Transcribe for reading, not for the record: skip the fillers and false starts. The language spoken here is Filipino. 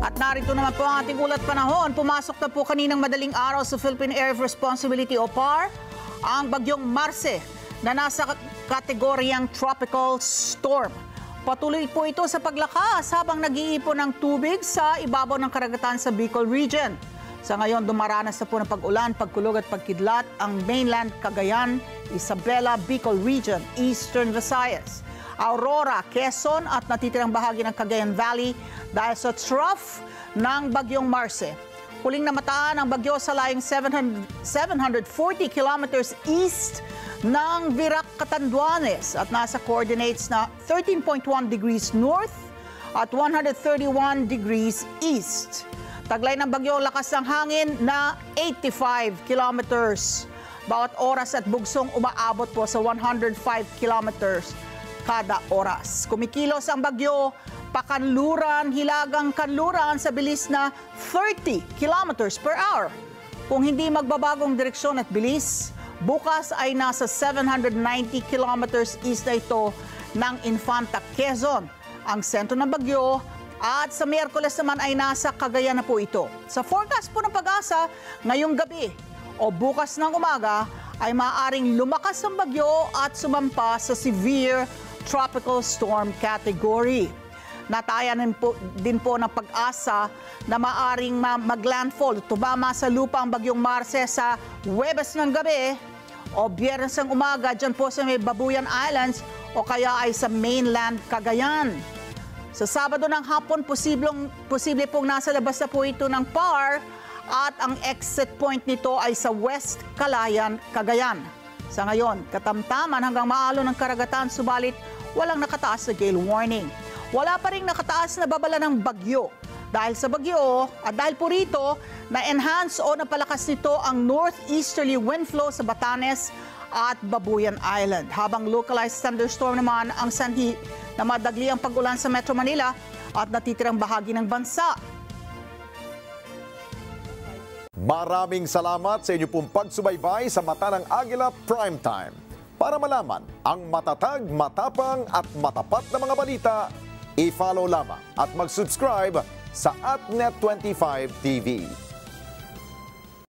At narito naman po ang ating ulat panahon. Pumasok na po kaninang madaling araw sa Philippine Area of Responsibility o PAR ang bagyong Marce na nasa kategoryang tropical storm. Patuloy po ito sa paglakas habang nag-iipon ng tubig sa ibabaw ng karagatan sa Bicol Region. Sa ngayon, dumaranas na po ng pag-ulan, pagkulog at pagkidlat ang mainland Cagayan, Isabela, Bicol Region, Eastern Visayas, Aurora, Quezon at natitirang bahagi ng Cagayan Valley dahil sa trough ng bagyong Marce. Huling namataan ang bagyo sa layong 740 kilometers east ng Virac, Catanduanes at nasa coordinates na 13.1 degrees north at 131 degrees east. Taglay ng bagyo lakas ng hangin na 85 kilometers bawat oras at bugsong umaabot po sa 105 kilometers kada oras. Kumikilos ang bagyo pakanluran, hilagang kanluran sa bilis na 30 kilometers per hour. Kung hindi magbabagong direksyon at bilis, bukas ay nasa 790 kilometers east na ito ng Infanta, Quezon, ang sentro ng bagyo. At sa Miyerkules naman ay nasa Cagayan na po ito. Sa forecast po ng Pag-asa, ngayong gabi o bukas ng umaga ay maaaring lumakas ang bagyo at sumampa sa severe tropical storm category. Natayan din po ng Pag-asa na maaaring maglandfall, tumama sa lupa ang bagyong Marce sa Huwebes ng gabi o Biyernes ng umaga dyan po sa may Babuyan Islands o kaya ay sa mainland Cagayan. Sa Sabado ng hapon, posible pong nasa labas na po ito ng PAR at ang exit point nito ay sa West Calayan, Cagayan. Sa ngayon, katamtaman hanggang maalo ng karagatan, subalit walang nakataas na gale warning. Wala pa rin nakataas na babala ng bagyo. Dahil sa bagyo at dahil po rito, na-enhance o napalakas nito ang northeasterly wind flow sa Batanes at Babuyan Island. Habang localized thunderstorm naman ang sanhi na madagli ang pag-ulan sa Metro Manila at natitirang bahagi ng bansa. Maraming salamat sa inyo pong pagsubaybay sa Mata ng Agila Primetime. Para malaman ang matatag, matapang at matapat na mga balita, i-follow lamang at mag-subscribe sa AtNet25 TV.